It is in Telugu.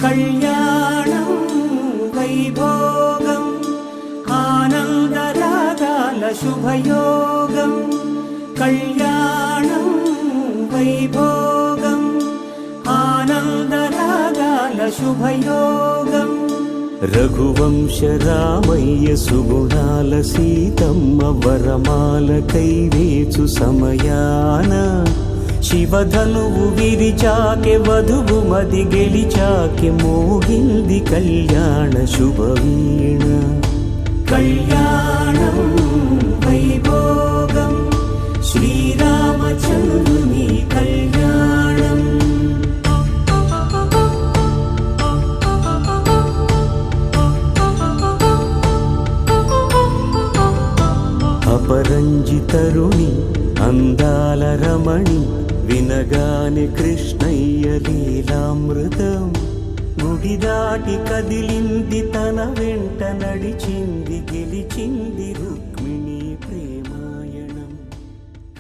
కళ్యాణం వైభోగం ఆనందరాగాల శుభయోగం. కళ్యాణం వైభోగం ఆనందరాగాల శుభయోగం. రఘువంశ రామయ్య సుగుణాల సీతమ్మ వరమాల కైవేచు సమయాన శివధనువు విరిచాకె వధువు మది గెలిచాకె మోగింది కళ్యాణ శుభవీణ. కళ్యాణం వైభోగం శ్రీరామచంద్రుని కళ్యాణం. అపరంజి తరుణి అందాల రమణి వినగానే కృష్ణయ్య లీలామృతం. గుడి దాటి కదిలింది